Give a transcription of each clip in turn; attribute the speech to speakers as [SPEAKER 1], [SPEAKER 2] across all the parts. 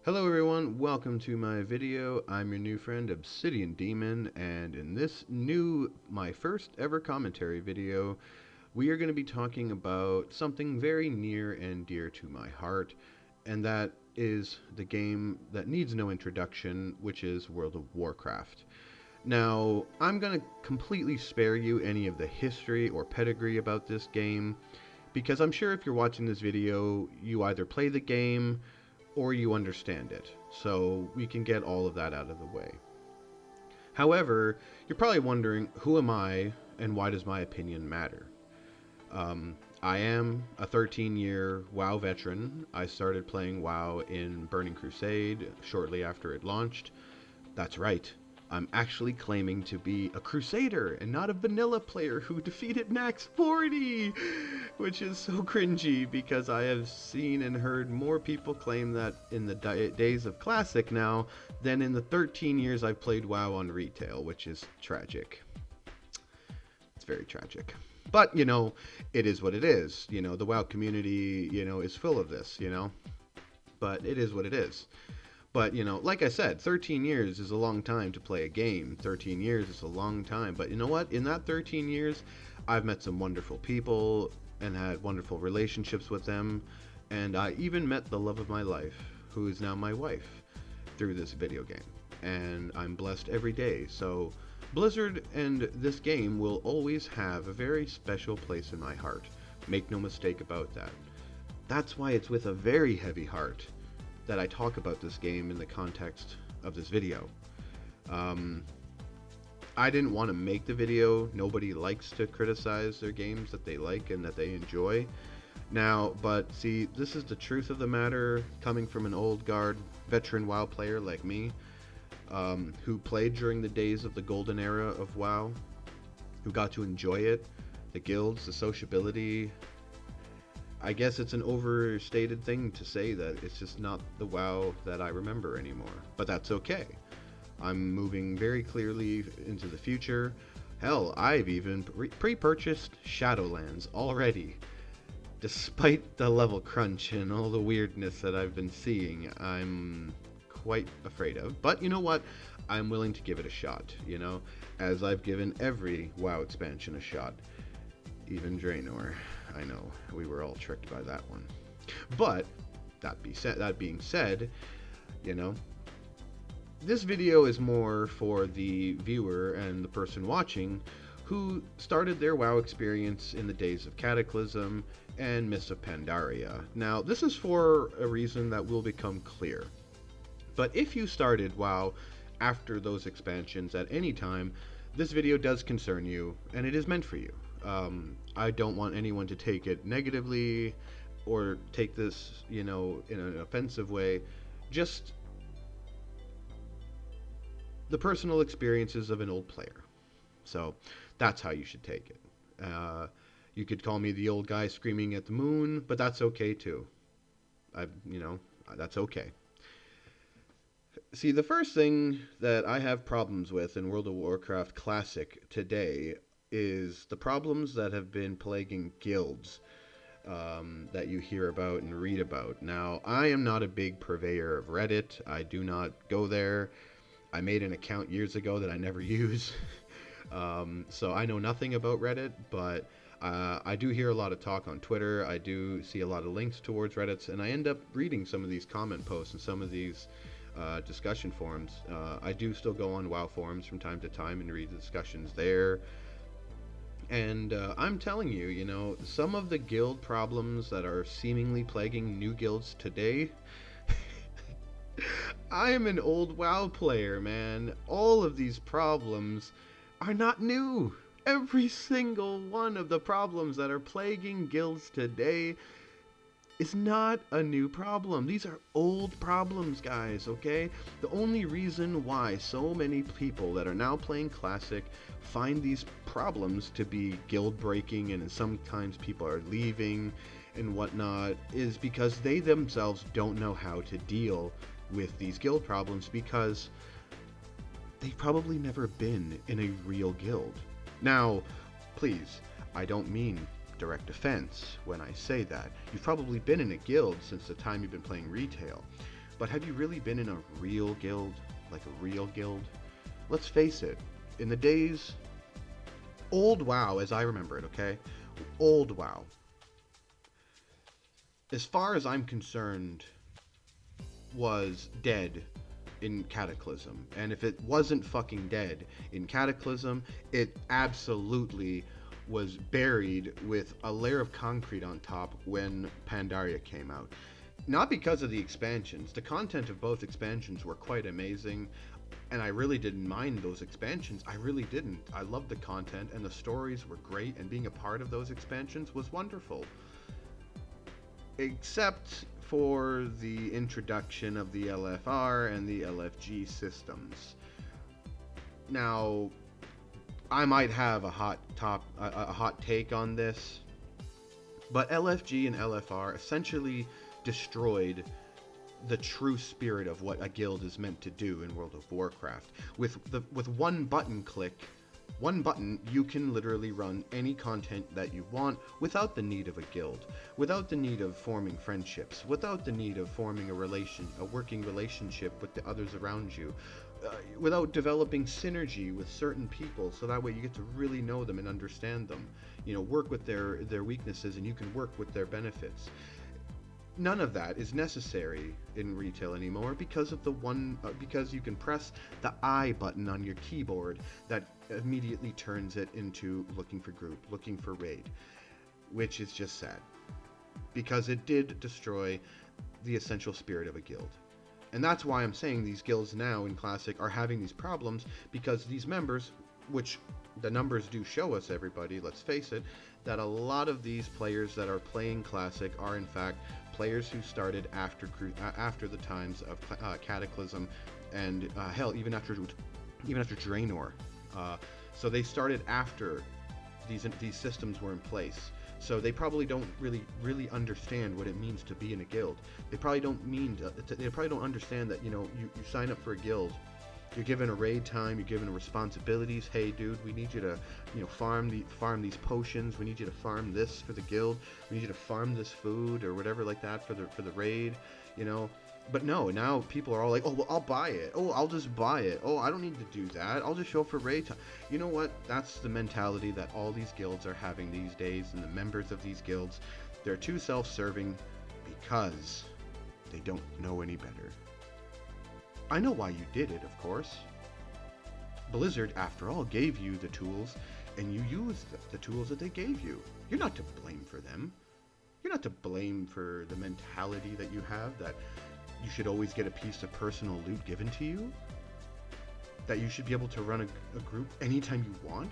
[SPEAKER 1] Hello everyone, welcome to my video. I'm your new friend Obsidian Demon, and in this my first ever commentary video, we are going to be talking about something very near and dear to my heart, and that is the game that needs no introduction, which is World of Warcraft. Now, I'm going to completely spare you any of the history or pedigree about this game, because I'm sure if you're watching this video, you either play the game or you understand it. So we can get all of that out of the way. However, you're probably wondering, who am I and why does my opinion matter? I am a 13-year WoW veteran. I started playing WoW in Burning Crusade shortly after it launched. That's right. I'm actually claiming to be a Crusader and not a vanilla player who defeated Max 40, which is so cringy because I have seen and heard more people claim that in the days of Classic now than in the 13 years I've played WoW on retail, which is tragic. It's very tragic. But, it is what it is. The WoW community, is full of this, But it is what it is. But, like I said, 13 years is a long time to play a game. 13 years is a long time. But you know what? In that 13 years, I've met some wonderful people and had wonderful relationships with them. And I even met the love of my life, who is now my wife, through this video game. And I'm blessed every day. So Blizzard and this game will always have a very special place in my heart. Make no mistake about that. That's why it's with a very heavy heart that I talk about this game in the context of this video. I didn't want to make the video. Nobody likes to criticize their games that they like and that they enjoy. Now, but see, this is the truth of the matter coming from an old guard veteran WoW player like me, who played during the days of the golden era of WoW, who got to enjoy it, the guilds, the sociability. I guess it's an overstated thing to say that it's just not the WoW that I remember anymore, but that's okay. I'm moving very clearly into the future. Hell, I've even pre-purchased Shadowlands already. Despite the level crunch and all the weirdness that I've been seeing, I'm quite afraid of. But you know what? I'm willing to give it a shot, as I've given every WoW expansion a shot. Even Draenor. I know, we were all tricked by that one. But, that being said, this video is more for the viewer and the person watching who started their WoW experience in the days of Cataclysm and Mists of Pandaria. Now, this is for a reason that will become clear. But if you started WoW after those expansions at any time, this video does concern you, and it is meant for you. I don't want anyone to take it negatively or take this, in an offensive way. Just the personal experiences of an old player. So that's how you should take it. You could call me the old guy screaming at the moon, but that's okay too. That's okay. See, the first thing that I have problems with in World of Warcraft Classic today is the problems that have been plaguing guilds that you hear about and read about. Now, I am not a big purveyor of Reddit. I do not go there. I made an account years ago that I never use. So I know nothing about Reddit, but I do hear a lot of talk on Twitter. I do see a lot of links towards Reddits, and I end up reading some of these comment posts and some of these discussion forums. I do still go on WoW forums from time to time and read the discussions there. And I'm telling you, some of the guild problems that are seemingly plaguing new guilds today, I am an old WoW player, man. All of these problems are not new. Every single one of the problems that are plaguing guilds today is not a new problem. These are old problems, guys, okay? The only reason why so many people that are now playing Classic find these problems to be guild breaking and sometimes people are leaving and whatnot is because they themselves don't know how to deal with these guild problems because they've probably never been in a real guild. Now, please, I don't mean direct offense when I say that. You've probably been in a guild since the time you've been playing retail. But have you really been in a real guild? Like a real guild? Let's face it, in the days, old WoW as I remember it, okay? Old WoW. As far as I'm concerned, was dead in Cataclysm. And if it wasn't fucking dead in Cataclysm, it absolutely was buried with a layer of concrete on top when Pandaria came out. Not because of the expansions. The content of both expansions were quite amazing, and I really didn't mind those expansions. I really didn't. I loved the content, and the stories were great, and being a part of those expansions was wonderful. Except for the introduction of the LFR and the LFG systems. Now, I might have a hot take on this, but LFG and LFR essentially destroyed the true spirit of what a guild is meant to do in World of Warcraft. With one button click, one button, you can literally run any content that you want without the need of a guild, without the need of forming friendships, without the need of forming a working relationship with the others around you, without developing synergy with certain people, so that way you get to really know them and understand them. You know, work with their weaknesses, and you can work with their benefits. None of that is necessary in retail anymore because of because you can press the I button on your keyboard that immediately turns it into looking for group, looking for raid, which is just sad because it did destroy the essential spirit of a guild. And that's why I'm saying these guilds now in Classic are having these problems, because these members, which the numbers do show us, everybody, let's face it, that a lot of these players that are playing Classic are in fact players who started after the times of Cataclysm, and hell, even after Draenor. So they started after these systems were in place. So they probably don't really understand what it means to be in a guild. They probably don't understand that, you know, you sign up for a guild. You're given a raid time, you're given responsibilities. Hey dude, we need you to, you know, farm these potions, we need you to farm this for the guild, we need you to farm this food or whatever like that for the raid, you know. But no, now people are all like, oh, well, I'll buy it. Oh, I'll just buy it. Oh, I don't need to do that. I'll just show up for raid time. You know what? That's the mentality that all these guilds are having these days, and the members of these guilds, they're too self-serving because they don't know any better. I know why you did it, of course. Blizzard, after all, gave you the tools, and you used the tools that they gave you. You're not to blame for them. You're not to blame for the mentality that you have, that you should always get a piece of personal loot given to you, that you should be able to run a group anytime you want,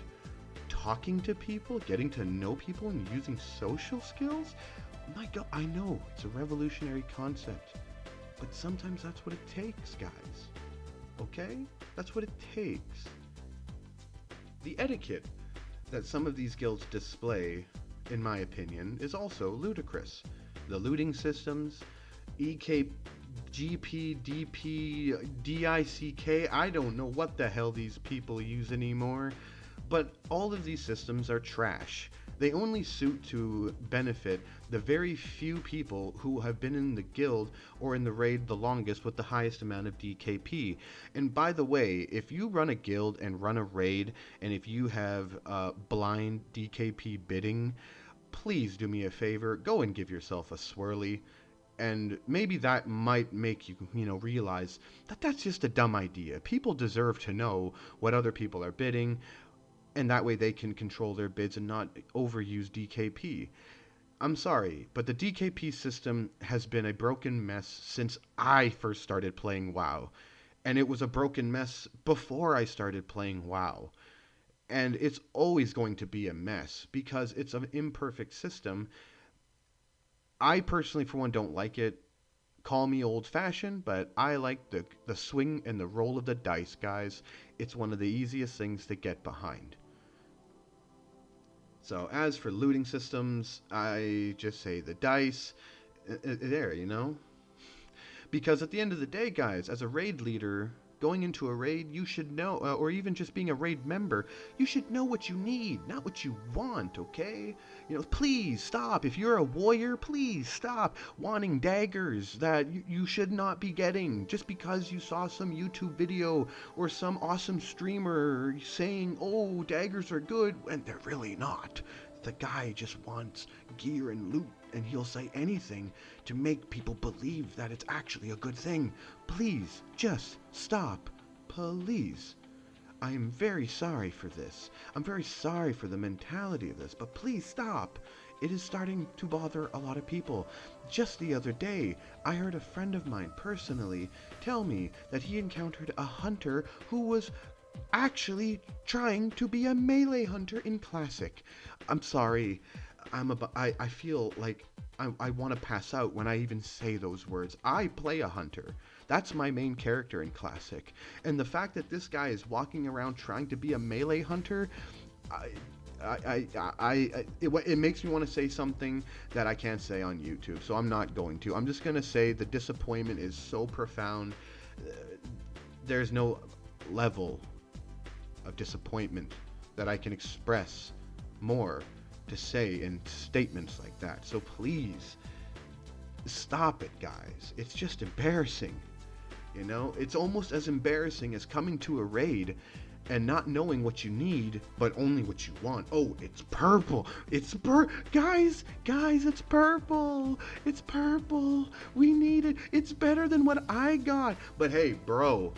[SPEAKER 1] talking to people, getting to know people, and using social skills. My God, I know, it's a revolutionary concept. But sometimes that's what it takes, guys. Okay? That's what it takes. The etiquette that some of these guilds display, in my opinion, is also ludicrous. The looting systems, EK, GP, DP, DICK, I don't know what the hell these people use anymore, but all of these systems are trash. They only suit to benefit the very few people who have been in the guild or in the raid the longest with the highest amount of DKP. And by the way, if you run a guild and run a raid, and if you have blind DKP bidding, please do me a favor, go and give yourself a swirly. And maybe that might make you, realize that that's just a dumb idea. People deserve to know what other people are bidding, and that way they can control their bids and not overuse DKP. I'm sorry, but the DKP system has been a broken mess since I first started playing WoW. And it was a broken mess before I started playing WoW. And it's always going to be a mess because it's an imperfect system. I personally, for one, don't like it. Call me old-fashioned, but I like the swing and the roll of the dice, guys. It's one of the easiest things to get behind. So as for looting systems, I just say the dice, there, Because at the end of the day, guys, as a raid leader, going into a raid, you should know, or even just being a raid member, you should know what you need, not what you want, okay? Please stop. If you're a warrior, please stop wanting daggers that you should not be getting just because you saw some YouTube video or some awesome streamer saying, oh, daggers are good, when they're really not. The guy just wants gear and loot, and he'll say anything to make people believe that it's actually a good thing. Please, just stop. Please. I am very sorry for this. I'm very sorry for the mentality of this, but please stop. It is starting to bother a lot of people. Just the other day, I heard a friend of mine personally tell me that he encountered a hunter who was actually trying to be a melee hunter in Classic. I'm sorry. I feel like I want to pass out when I even say those words. I play a hunter. That's my main character in Classic. And the fact that this guy is walking around trying to be a melee hunter, it makes me want to say something that I can't say on YouTube. So I'm not going to. I'm just going to say the disappointment is so profound. There's no level of disappointment that I can express more to say in statements like that. So please stop it, guys. It's just embarrassing. It's almost as embarrassing as coming to a raid and not knowing what you need, but only what you want. Oh, it's purple. Guys, it's purple. It's purple. We need it. It's better than what I got. But hey, bro,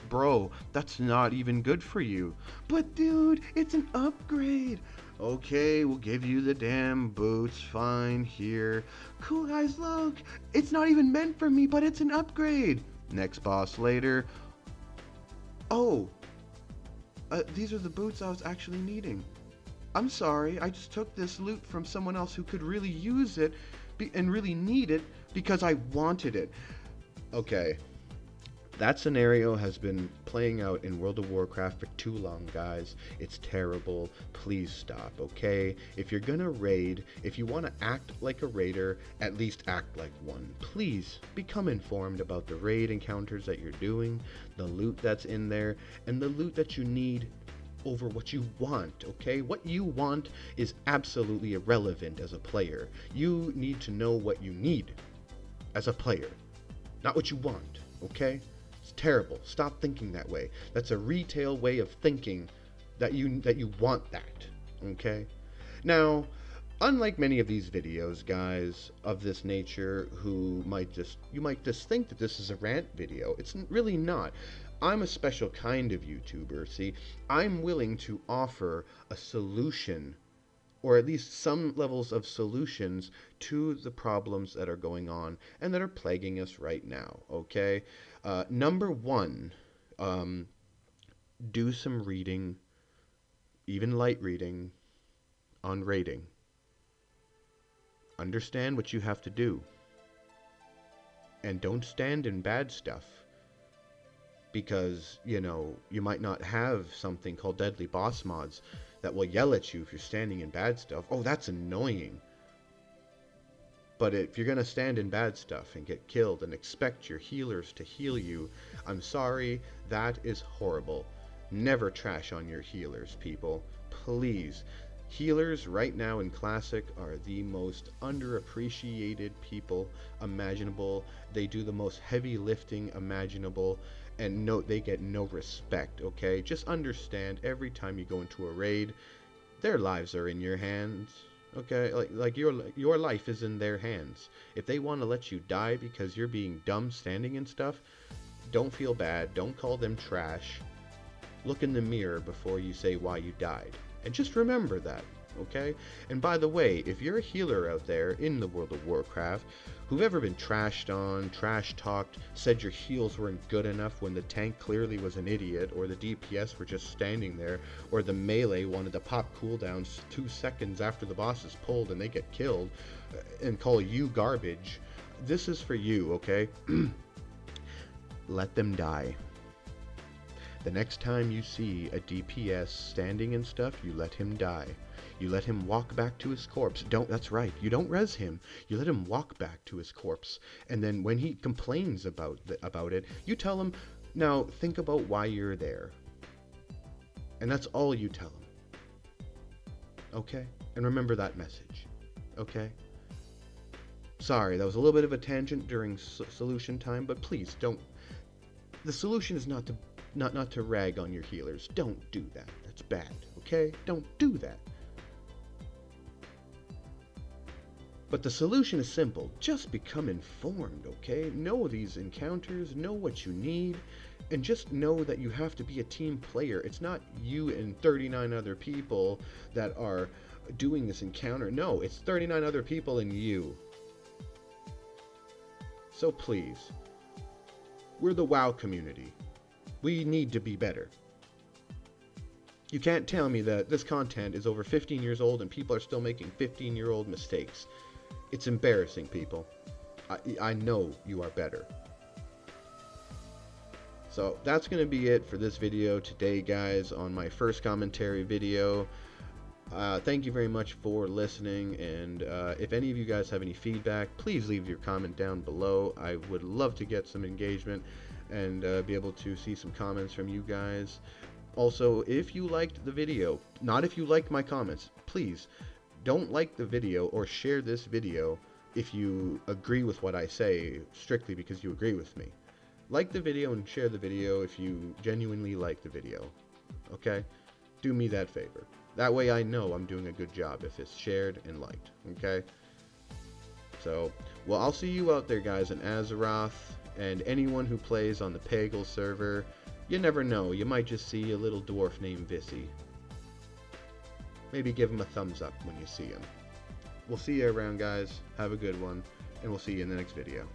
[SPEAKER 1] that's not even good for you. But dude, it's an upgrade. Okay, we'll give you the damn boots. Fine, here. Cool, guys, look. It's not even meant for me, but it's an upgrade. Next boss later. Oh, these are the boots I was actually needing. I'm sorry, I just took this loot from someone else who could really use it and really need it because I wanted it. Okay, that scenario has been playing out in World of Warcraft for too long, guys. It's terrible. Please stop, okay? If you're gonna raid, if you want to act like a raider, at least act like one. Please become informed about the raid encounters that you're doing, the loot that's in there, and the loot that you need over what you want, okay? What you want is absolutely irrelevant as a player. You need to know what you need as a player, not what you want, okay? It's terrible. Stop thinking that way. That's a retail way of thinking that you want that, okay? Now, unlike many of these videos, guys, of this nature, you might just think that this is a rant video. It's really not. I'm a special kind of YouTuber, see? I'm willing to offer a solution, or at least some levels of solutions to the problems that are going on and that are plaguing us right now, okay? Number one, do some reading, even light reading, on raiding. Understand what you have to do. And don't stand in bad stuff. Because, you might not have something called deadly boss mods that will yell at you if you're standing in bad stuff. Oh, that's annoying. But if you're going to stand in bad stuff and get killed and expect your healers to heal you, I'm sorry, that is horrible. Never trash on your healers, people. Please. Healers right now in Classic are the most underappreciated people imaginable. They do the most heavy lifting imaginable, and they get no respect, okay? Just understand, every time you go into a raid, their lives are in your hands, okay? Like your life is in their hands. If they want to let you die because you're being dumb standing and stuff, don't feel bad. Don't call them trash. Look in the mirror before you say why you died. And just remember that, okay? And by the way, if you're a healer out there in the World of Warcraft who've ever been trashed on, trash-talked, said your heals weren't good enough when the tank clearly was an idiot, or the DPS were just standing there, or the melee wanted to pop cooldowns 2 seconds after the boss is pulled and they get killed, and call you garbage, this is for you, okay? Let them die. The next time you see a DPS standing and stuff, you let him die. You let him walk back to his corpse. That's right, you don't res him. You let him walk back to his corpse. And then when he complains about it, you tell him, Now, think about why you're there. And that's all you tell them. Okay? And remember that message. Okay? Sorry, that was a little bit of a tangent during solution time, but please don't. The solution is not to rag on your healers. Don't do that. That's bad. Okay? Don't do that. But the solution is simple. Just become informed, okay? Know these encounters, know what you need, and just know that you have to be a team player. It's not you and 39 other people that are doing this encounter. No, it's 39 other people and you. So please, we're the WoW community. We need to be better. You can't tell me that this content is over 15 years old and people are still making 15-year-old mistakes. It's embarrassing, people. I know you are better. So that's going to be it for this video today, guys, on my first commentary video. Thank you very much for listening, and if any of you guys have any feedback, please leave your comment down below. I would love to get some engagement and be able to see some comments from you guys. Also, if you liked the video, not if you liked my comments, please don't like the video or share this video if you agree with what I say strictly because you agree with me. Like the video and share the video if you genuinely like the video. Okay? Do me that favor. That way I know I'm doing a good job if it's shared and liked. Okay? So, well, I'll see you out there, guys, in Azeroth, and anyone who plays on the Pagel server. You never know. You might just see a little dwarf named Vissy. Maybe give him a thumbs up when you see him. We'll see you around, guys. Have a good one, and we'll see you in the next video.